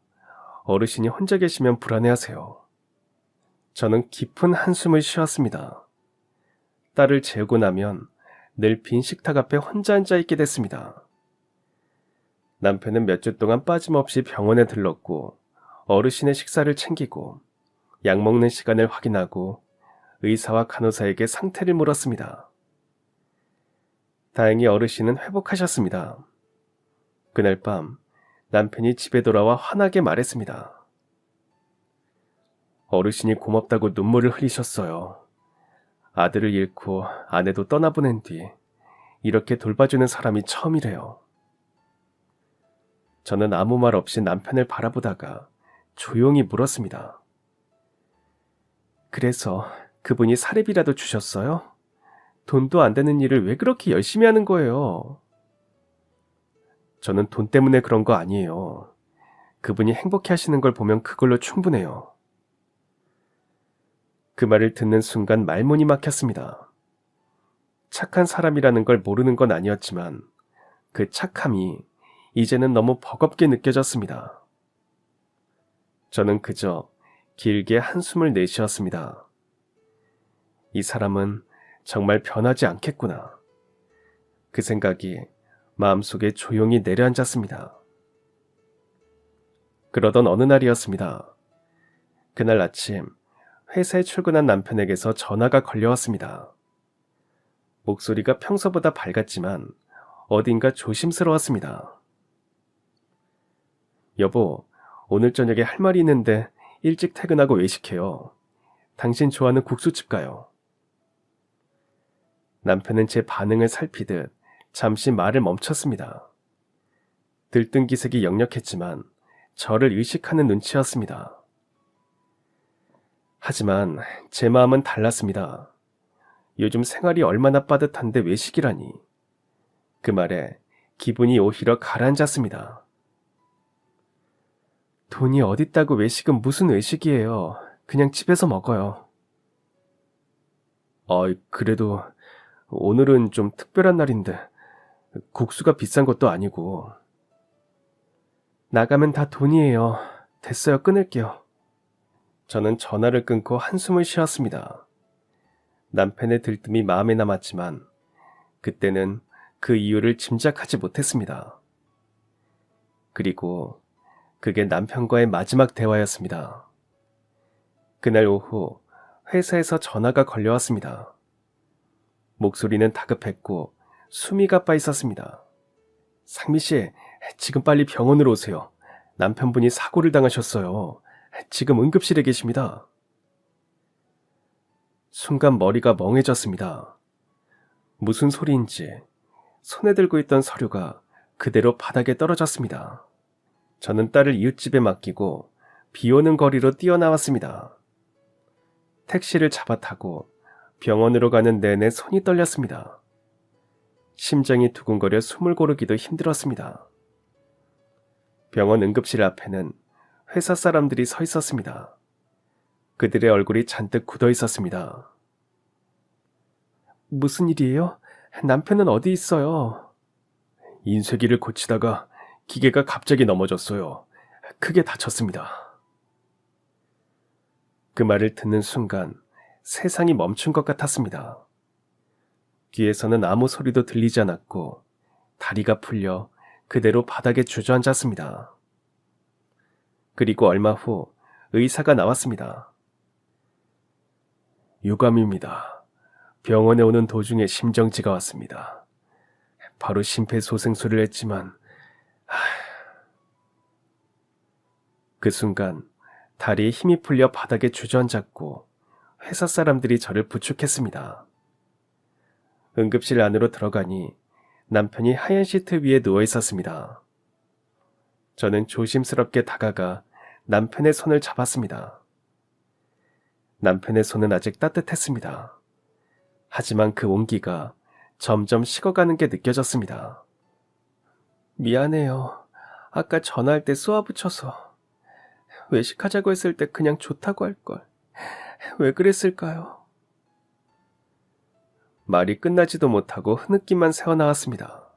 어르신이 혼자 계시면 불안해하세요. 저는 깊은 한숨을 쉬었습니다. 딸을 재우고 나면 늘 빈 식탁 앞에 혼자 앉아있게 됐습니다. 남편은 몇 주 동안 빠짐없이 병원에 들렀고 어르신의 식사를 챙기고 약 먹는 시간을 확인하고 의사와 간호사에게 상태를 물었습니다. 다행히 어르신은 회복하셨습니다. 그날 밤 남편이 집에 돌아와 환하게 말했습니다. 어르신이 고맙다고 눈물을 흘리셨어요. 아들을 잃고 아내도 떠나보낸 뒤 이렇게 돌봐주는 사람이 처음이래요. 저는 아무 말 없이 남편을 바라보다가 조용히 물었습니다. 그래서 그분이 사례비라도 주셨어요? 돈도 안 되는 일을 왜 그렇게 열심히 하는 거예요? 저는 돈 때문에 그런 거 아니에요. 그분이 행복해 하시는 걸 보면 그걸로 충분해요. 그 말을 듣는 순간 말문이 막혔습니다. 착한 사람이라는 걸 모르는 건 아니었지만 그 착함이 이제는 너무 버겁게 느껴졌습니다. 저는 그저 길게 한숨을 내쉬었습니다. 이 사람은 정말 변하지 않겠구나. 그 생각이 마음속에 조용히 내려앉았습니다. 그러던 어느 날이었습니다. 그날 아침 회사에 출근한 남편에게서 전화가 걸려왔습니다. 목소리가 평소보다 밝았지만 어딘가 조심스러웠습니다. 여보, 오늘 저녁에 할 말이 있는데 일찍 퇴근하고 외식해요. 당신 좋아하는 국수집 가요. 남편은 제 반응을 살피듯 잠시 말을 멈췄습니다. 들뜬 기색이 역력했지만 저를 의식하는 눈치였습니다. 하지만 제 마음은 달랐습니다. 요즘 생활이 얼마나 빠듯한데 외식이라니. 그 말에 기분이 오히려 가라앉았습니다. 돈이 어딨다고 외식은 무슨 외식이에요. 그냥 집에서 먹어요. 그래도 오늘은 좀 특별한 날인데 국수가 비싼 것도 아니고. 나가면 다 돈이에요. 됐어요. 끊을게요. 저는 전화를 끊고 한숨을 쉬었습니다. 남편의 들뜸이 마음에 남았지만 그때는 그 이유를 짐작하지 못했습니다. 그리고 그게 남편과의 마지막 대화였습니다. 그날 오후 회사에서 전화가 걸려왔습니다. 목소리는 다급했고 숨이 가빠 있었습니다. 상미 씨, 지금 빨리 병원으로 오세요. 남편분이 사고를 당하셨어요. 지금 응급실에 계십니다. 순간 머리가 멍해졌습니다. 무슨 소리인지 손에 들고 있던 서류가 그대로 바닥에 떨어졌습니다. 저는 딸을 이웃집에 맡기고 비 오는 거리로 뛰어나왔습니다. 택시를 잡아 타고 병원으로 가는 내내 손이 떨렸습니다. 심장이 두근거려 숨을 고르기도 힘들었습니다. 병원 응급실 앞에는 회사 사람들이 서 있었습니다. 그들의 얼굴이 잔뜩 굳어 있었습니다. 무슨 일이에요? 남편은 어디 있어요? 인쇄기를 고치다가 기계가 갑자기 넘어졌어요. 크게 다쳤습니다. 그 말을 듣는 순간 세상이 멈춘 것 같았습니다. 귀에서는 아무 소리도 들리지 않았고 다리가 풀려 그대로 바닥에 주저앉았습니다. 그리고 얼마 후 의사가 나왔습니다. 유감입니다. 병원에 오는 도중에 심정지가 왔습니다. 바로 심폐소생술을 했지만 그 순간 다리에 힘이 풀려 바닥에 주저앉았고 회사 사람들이 저를 부축했습니다. 응급실 안으로 들어가니 남편이 하얀 시트 위에 누워 있었습니다. 저는 조심스럽게 다가가 남편의 손을 잡았습니다. 남편의 손은 아직 따뜻했습니다. 하지만 그 온기가 점점 식어가는 게 느껴졌습니다. 미안해요. 아까 전화할 때 쏘아붙여서. 외식하자고 했을 때 그냥 좋다고 할걸. 왜 그랬을까요? 말이 끝나지도 못하고 흐느낌만 새어나왔습니다.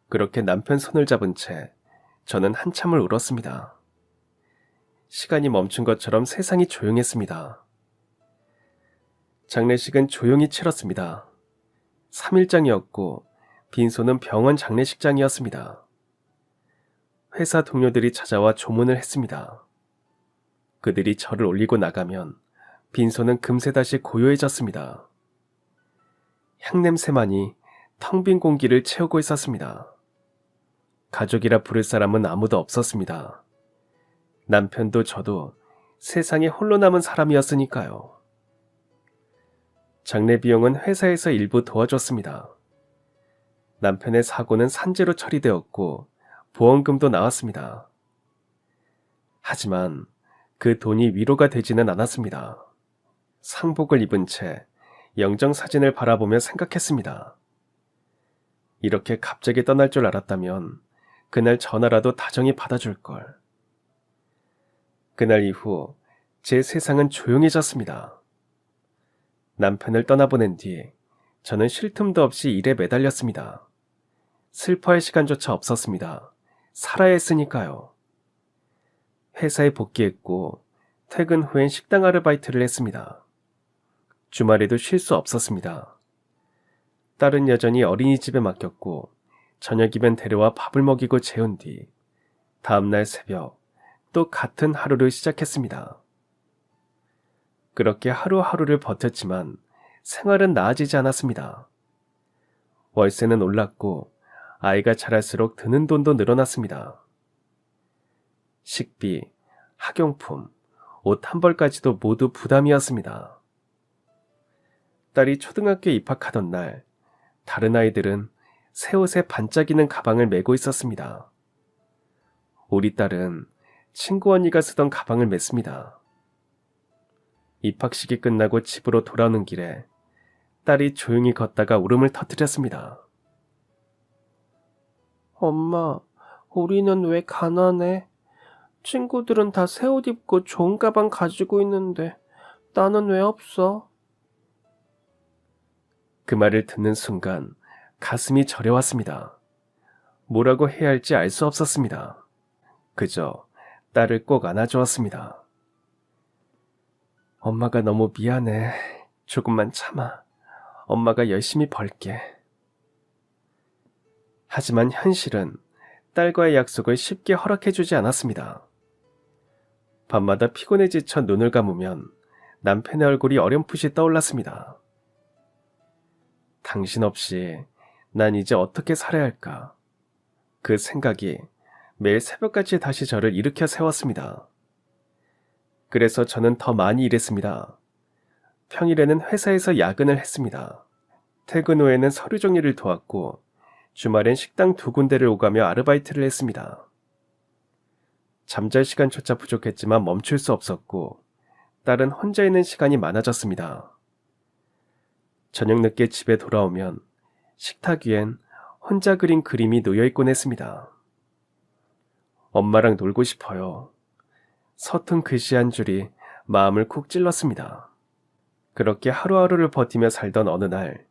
그렇게 남편 손을 잡은 채 저는 한참을 울었습니다. 시간이 멈춘 것처럼 세상이 조용했습니다. 장례식은 조용히 치렀습니다. 3일장이었고 빈소는 병원 장례식장이었습니다. 회사 동료들이 찾아와 조문을 했습니다. 그들이 저를 올리고 나가면 빈소는 금세 다시 고요해졌습니다. 향냄새만이 텅 빈 공기를 채우고 있었습니다. 가족이라 부를 사람은 아무도 없었습니다. 남편도 저도 세상에 홀로 남은 사람이었으니까요. 장례 비용은 회사에서 일부 도와줬습니다. 남편의 사고는 산재로 처리되었고 보험금도 나왔습니다. 하지만 그 돈이 위로가 되지는 않았습니다. 상복을 입은 채 영정사진을 바라보며 생각했습니다. 이렇게 갑자기 떠날 줄 알았다면 그날 전화라도 다정히 받아줄 걸. 그날 이후 제 세상은 조용해졌습니다. 남편을 떠나보낸 뒤 저는 쉴 틈도 없이 일에 매달렸습니다. 슬퍼할 시간조차 없었습니다. 살아야 했으니까요. 회사에 복귀했고 퇴근 후엔 식당 아르바이트를 했습니다. 주말에도 쉴 수 없었습니다. 딸은 여전히 어린이집에 맡겼고 저녁이면 데려와 밥을 먹이고 재운 뒤 다음날 새벽 또 같은 하루를 시작했습니다. 그렇게 하루하루를 버텼지만 생활은 나아지지 않았습니다. 월세는 올랐고 아이가 자랄수록 드는 돈도 늘어났습니다. 식비, 학용품, 옷 한 벌까지도 모두 부담이었습니다. 딸이 초등학교에 입학하던 날, 다른 아이들은 새 옷에 반짝이는 가방을 메고 있었습니다. 우리 딸은 친구 언니가 쓰던 가방을 맸습니다. 입학식이 끝나고 집으로 돌아오는 길에 딸이 조용히 걷다가 울음을 터뜨렸습니다. 엄마, 우리는 왜 가난해? 친구들은 다 새 옷 입고 좋은 가방 가지고 있는데 나는 왜 없어? 그 말을 듣는 순간 가슴이 저려왔습니다. 뭐라고 해야 할지 알 수 없었습니다. 그저 딸을 꼭 안아주었습니다. 엄마가 너무 미안해. 조금만 참아. 엄마가 열심히 벌게. 하지만 현실은 딸과의 약속을 쉽게 허락해주지 않았습니다. 밤마다 피곤해 지쳐 눈을 감으면 남편의 얼굴이 어렴풋이 떠올랐습니다. 당신 없이 난 이제 어떻게 살아야 할까? 그 생각이 매일 새벽같이 다시 저를 일으켜 세웠습니다. 그래서 저는 더 많이 일했습니다. 평일에는 회사에서 야근을 했습니다. 퇴근 후에는 서류 정리를 도왔고 주말엔 식당 2군데를 오가며 아르바이트를 했습니다. 잠잘 시간조차 부족했지만 멈출 수 없었고 딸은 혼자 있는 시간이 많아졌습니다. 저녁 늦게 집에 돌아오면 식탁 위엔 혼자 그린 그림이 놓여있곤 했습니다. 엄마랑 놀고 싶어요. 서툰 글씨 한 줄이 마음을 쿡 찔렀습니다. 그렇게 하루하루를 버티며 살던 어느 날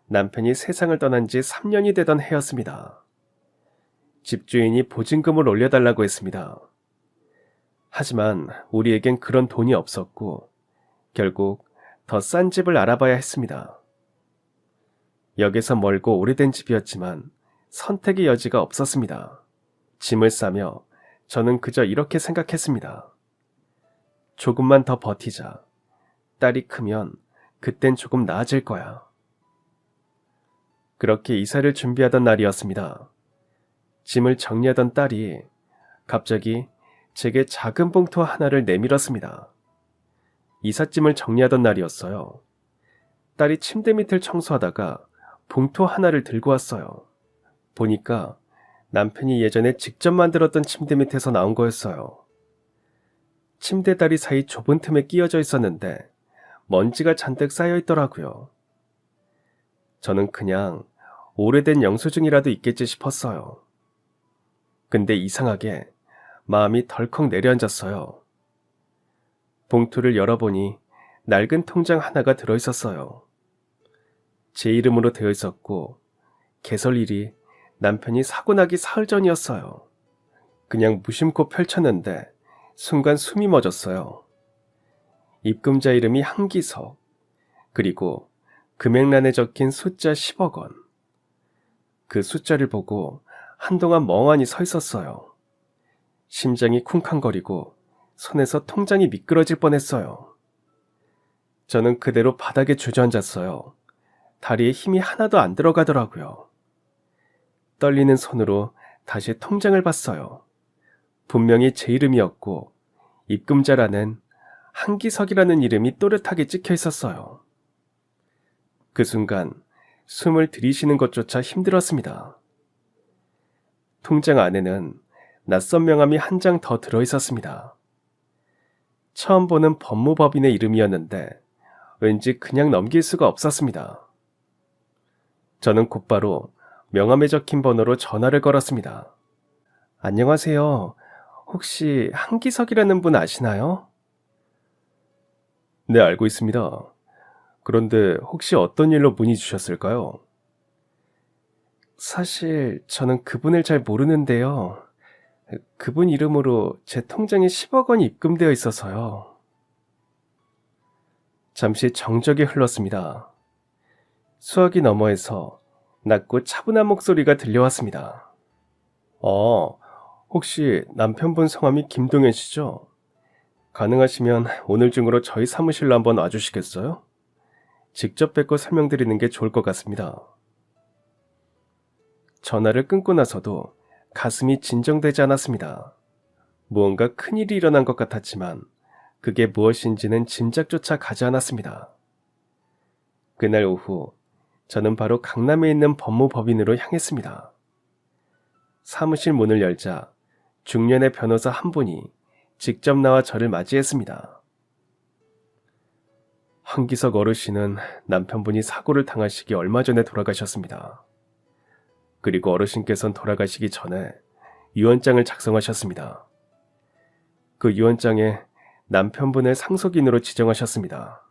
남편이 세상을 떠난 지 3년이 되던 해였습니다. 집주인이 보증금을 올려달라고 했습니다. 하지만 우리에겐 그런 돈이 없었고 결국 더 싼 집을 알아봐야 했습니다. 역에서 멀고 오래된 집이었지만 선택의 여지가 없었습니다. 짐을 싸며 저는 그저 이렇게 생각했습니다. 조금만 더 버티자. 딸이 크면 그땐 조금 나아질 거야. 그렇게 이사를 준비하던 날이었습니다. 짐을 정리하던 딸이 갑자기 제게 작은 봉투 하나를 내밀었습니다. 이삿짐을 정리하던 날이었어요. 딸이 침대 밑을 청소하다가 봉투 하나를 들고 왔어요. 보니까 남편이 예전에 직접 만들었던 침대 밑에서 나온 거였어요. 침대 다리 사이 좁은 틈에 끼어져 있었는데 먼지가 잔뜩 쌓여 있더라고요. 저는 그냥 오래된 영수증이라도 있겠지 싶었어요. 근데 이상하게 마음이 덜컥 내려앉았어요. 봉투를 열어보니 낡은 통장 하나가 들어있었어요. 제 이름으로 되어 있었고 개설일이 남편이 사고 나기 사흘 전이었어요. 그냥 무심코 펼쳤는데 순간 숨이 멎었어요. 입금자 이름이 한기석, 그리고 금액란에 적힌 숫자 10억 원. 그 숫자를 보고 한동안 멍하니 서 있었어요. 심장이 쿵쾅거리고 손에서 통장이 미끄러질 뻔했어요. 저는 그대로 바닥에 주저앉았어요. 다리에 힘이 하나도 안 들어가더라고요. 떨리는 손으로 다시 통장을 봤어요. 분명히 제 이름이었고 입금자라는 한기석이라는 이름이 또렷하게 찍혀 있었어요. 그 순간 숨을 들이쉬는 것조차 힘들었습니다. 통장 안에는 낯선 명함이 한 장 더 들어있었습니다. 처음 보는 법무법인의 이름이었는데 왠지 그냥 넘길 수가 없었습니다. 저는 곧바로 명함에 적힌 번호로 전화를 걸었습니다. 안녕하세요. 혹시 한기석이라는 분 아시나요? 네, 알고 있습니다. 그런데 혹시 어떤 일로 문의 주셨을까요? 사실 저는 그분을 잘 모르는데요. 그분 이름으로 제 통장에 10억 원이 입금되어 있어서요. 잠시 정적이 흘렀습니다. 수화기 너머에서 낮고 차분한 목소리가 들려왔습니다. 혹시 남편분 성함이 김동현 씨죠? 가능하시면 오늘 중으로 저희 사무실로 한번 와주시겠어요? 직접 뵙고 설명드리는 게 좋을 것 같습니다. 전화를 끊고 나서도 가슴이 진정되지 않았습니다. 무언가 큰일이 일어난 것 같았지만 그게 무엇인지는 짐작조차 가지 않았습니다. 그날 오후 저는 바로 강남에 있는 법무법인으로 향했습니다. 사무실 문을 열자 중년의 변호사 한 분이 직접 나와 저를 맞이했습니다. 한기석 어르신은 남편분이 사고를 당하시기 얼마 전에 돌아가셨습니다. 그리고 어르신께서는 돌아가시기 전에 유언장을 작성하셨습니다. 그 유언장에 남편분을 상속인으로 지정하셨습니다.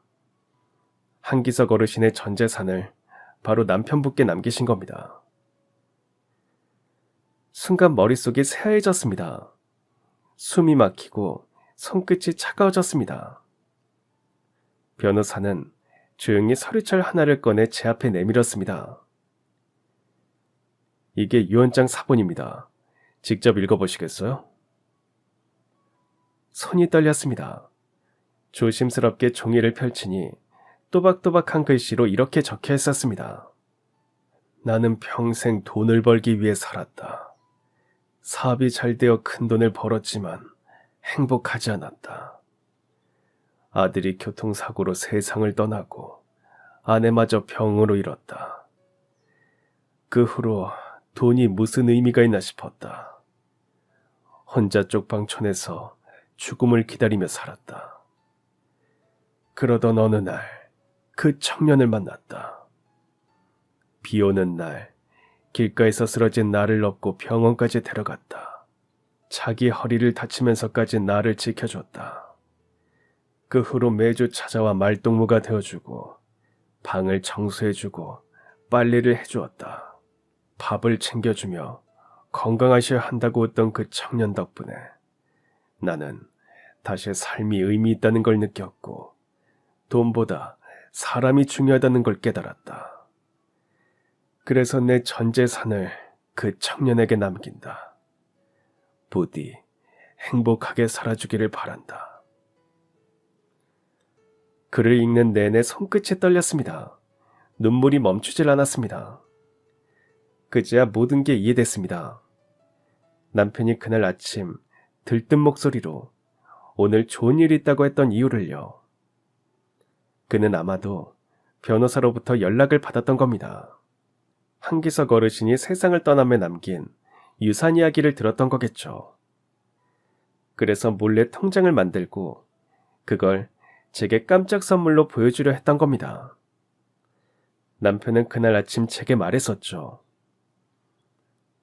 한기석 어르신의 전 재산을 바로 남편분께 남기신 겁니다. 순간 머릿속이 새하얘졌습니다. 숨이 막히고 손끝이 차가워졌습니다. 변호사는 조용히 서류철 하나를 꺼내 제 앞에 내밀었습니다. 이게 유언장 사본입니다. 직접 읽어보시겠어요? 손이 떨렸습니다. 조심스럽게 종이를 펼치니 또박또박한 글씨로 이렇게 적혀 있었습니다. 나는 평생 돈을 벌기 위해 살았다. 사업이 잘 되어 큰 돈을 벌었지만 행복하지 않았다. 아들이 교통사고로 세상을 떠나고 아내마저 병으로 잃었다. 그 후로 돈이 무슨 의미가 있나 싶었다. 혼자 쪽방촌에서 죽음을 기다리며 살았다. 그러던 어느 날 그 청년을 만났다. 비 오는 날 길가에서 쓰러진 나를 업고 병원까지 데려갔다. 자기 허리를 다치면서까지 나를 지켜줬다. 그 후로 매주 찾아와 말동무가 되어주고 방을 청소해주고 빨래를 해주었다. 밥을 챙겨주며 건강하셔야 한다고 웃던 그 청년 덕분에 나는 다시 삶이 의미 있다는 걸 느꼈고 돈보다 사람이 중요하다는 걸 깨달았다. 그래서 내 전 재산을 그 청년에게 남긴다. 부디 행복하게 살아주기를 바란다. 글을 읽는 내내 손끝이 떨렸습니다. 눈물이 멈추질 않았습니다. 그제야 모든 게 이해됐습니다. 남편이 그날 아침 들뜬 목소리로 오늘 좋은 일이 있다고 했던 이유를요. 그는 아마도 변호사로부터 연락을 받았던 겁니다. 한기석 어르신이 세상을 떠남에 남긴 유산 이야기를 들었던 거겠죠. 그래서 몰래 통장을 만들고 그걸 제게 깜짝 선물로 보여주려 했던 겁니다. 남편은 그날 아침 제게 말했었죠.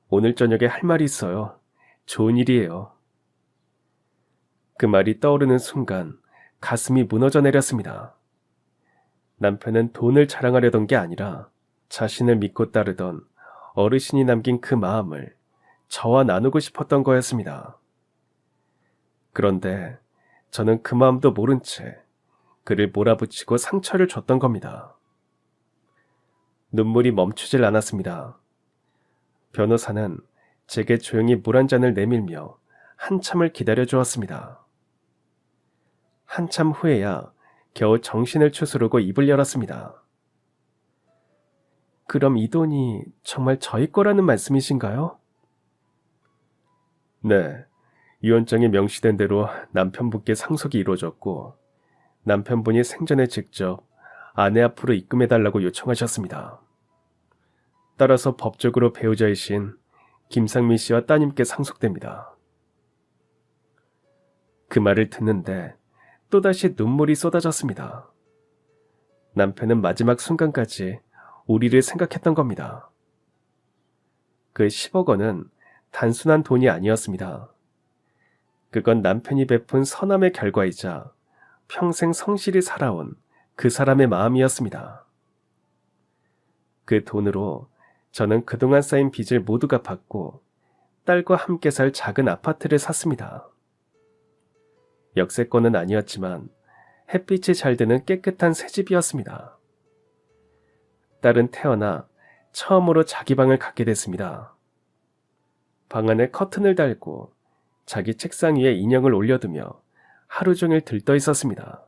오늘 저녁에 할 말이 있어요. 좋은 일이에요. 그 말이 떠오르는 순간 가슴이 무너져 내렸습니다. 남편은 돈을 자랑하려던 게 아니라 자신을 믿고 따르던 어르신이 남긴 그 마음을 저와 나누고 싶었던 거였습니다. 그런데 저는 그 마음도 모른 채 그를 몰아붙이고 상처를 줬던 겁니다. 눈물이 멈추질 않았습니다. 변호사는 제게 조용히 물 한 잔을 내밀며 한참을 기다려 주었습니다. 한참 후에야 겨우 정신을 추스르고 입을 열었습니다. 그럼 이 돈이 정말 저희 거라는 말씀이신가요? 네, 유언장에 명시된 대로 남편분께 상속이 이루어졌고 남편분이 생전에 직접 아내 앞으로 입금해달라고 요청하셨습니다. 따라서 법적으로 배우자이신 김상민 씨와 따님께 상속됩니다. 그 말을 듣는데 또다시 눈물이 쏟아졌습니다. 남편은 마지막 순간까지 우리를 생각했던 겁니다. 그 10억 원은 단순한 돈이 아니었습니다. 그건 남편이 베푼 선함의 결과이자 평생 성실히 살아온 그 사람의 마음이었습니다. 그 돈으로 저는 그동안 쌓인 빚을 모두 갚았고 딸과 함께 살 작은 아파트를 샀습니다. 역세권은 아니었지만 햇빛이 잘 드는 깨끗한 새 집이었습니다. 딸은 태어나 처음으로 자기 방을 갖게 됐습니다. 방 안에 커튼을 달고 자기 책상 위에 인형을 올려두며 하루 종일 들떠 있었습니다.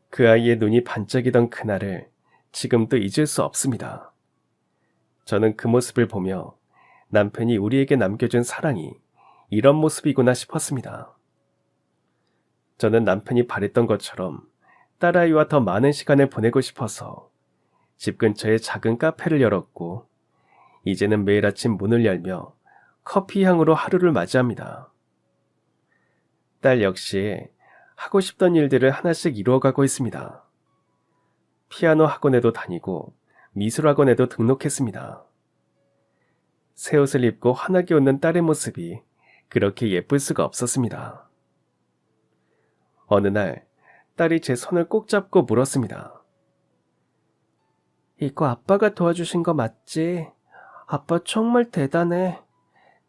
그 아이의 눈이 반짝이던 그날을 지금도 잊을 수 없습니다. 저는 그 모습을 보며 남편이 우리에게 남겨준 사랑이 이런 모습이구나 싶었습니다. 저는 남편이 바랬던 것처럼 딸아이와 더 많은 시간을 보내고 싶어서 집 근처에 작은 카페를 열었고 이제는 매일 아침 문을 열며 커피 향으로 하루를 맞이합니다. 딸 역시 하고 싶던 일들을 하나씩 이루어가고 있습니다. 피아노 학원에도 다니고 미술 학원에도 등록했습니다. 새 옷을 입고 환하게 웃는 딸의 모습이 그렇게 예쁠 수가 없었습니다. 어느 날 딸이 제 손을 꼭 잡고 물었습니다. 이거 아빠가 도와주신 거 맞지? 아빠 정말 대단해.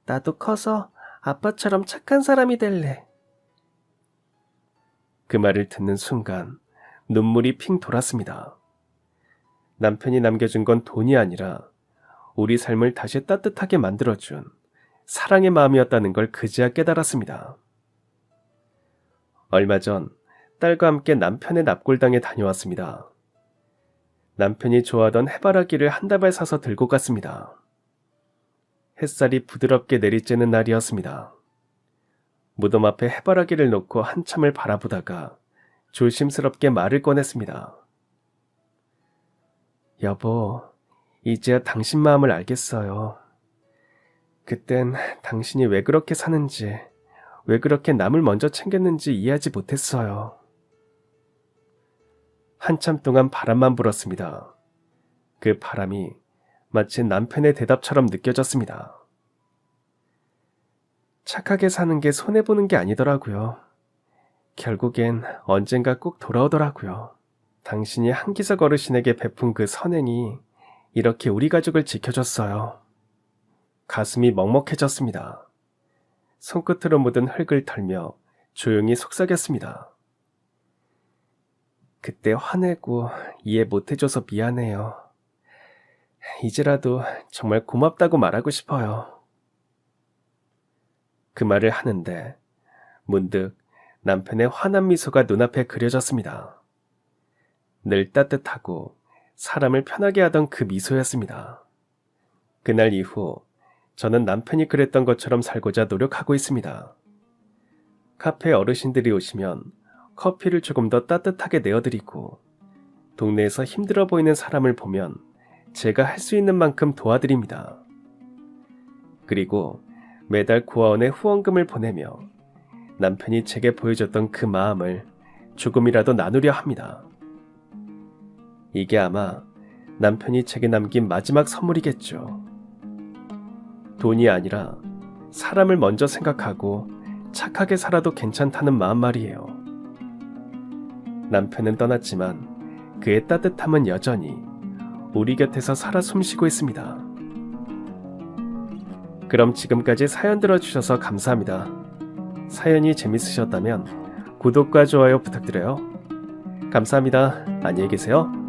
나도 커서 아빠처럼 착한 사람이 될래. 그 말을 듣는 순간 눈물이 핑 돌았습니다. 남편이 남겨준 건 돈이 아니라 우리 삶을 다시 따뜻하게 만들어준 사랑의 마음이었다는 걸 그제야 깨달았습니다. 얼마 전 딸과 함께 남편의 납골당에 다녀왔습니다. 남편이 좋아하던 해바라기를 한 다발 사서 들고 갔습니다. 햇살이 부드럽게 내리쬐는 날이었습니다. 무덤 앞에 해바라기를 놓고 한참을 바라보다가 조심스럽게 말을 꺼냈습니다. 여보, 이제야 당신 마음을 알겠어요. 그땐 당신이 왜 그렇게 사는지, 왜 그렇게 남을 먼저 챙겼는지 이해하지 못했어요. 한참 동안 바람만 불었습니다. 그 바람이 마치 남편의 대답처럼 느껴졌습니다. 착하게 사는 게 손해보는 게 아니더라고요. 결국엔 언젠가 꼭 돌아오더라고요. 당신이 한기석 어르신에게 베푼 그 선행이 이렇게 우리 가족을 지켜줬어요. 가슴이 먹먹해졌습니다. 손끝으로 묻은 흙을 털며 조용히 속삭였습니다. 그때 화내고 이해 못해줘서 미안해요. 이제라도 정말 고맙다고 말하고 싶어요. 그 말을 하는데 문득 남편의 환한 미소가 눈앞에 그려졌습니다. 늘 따뜻하고 사람을 편하게 하던 그 미소였습니다. 그날 이후 저는 남편이 그랬던 것처럼 살고자 노력하고 있습니다. 카페에 어르신들이 오시면 커피를 조금 더 따뜻하게 내어드리고 동네에서 힘들어 보이는 사람을 보면 제가 할 수 있는 만큼 도와드립니다. 그리고 매달 고아원에 후원금을 보내며 남편이 제게 보여줬던 그 마음을 조금이라도 나누려 합니다. 이게 아마 남편이 제게 남긴 마지막 선물이겠죠. 돈이 아니라 사람을 먼저 생각하고 착하게 살아도 괜찮다는 마음 말이에요. 남편은 떠났지만 그의 따뜻함은 여전히 우리 곁에서 살아 숨쉬고 있습니다. 그럼 지금까지 사연 들어주셔서 감사합니다. 사연이 재밌으셨다면 구독과 좋아요 부탁드려요. 감사합니다. 안녕히 계세요.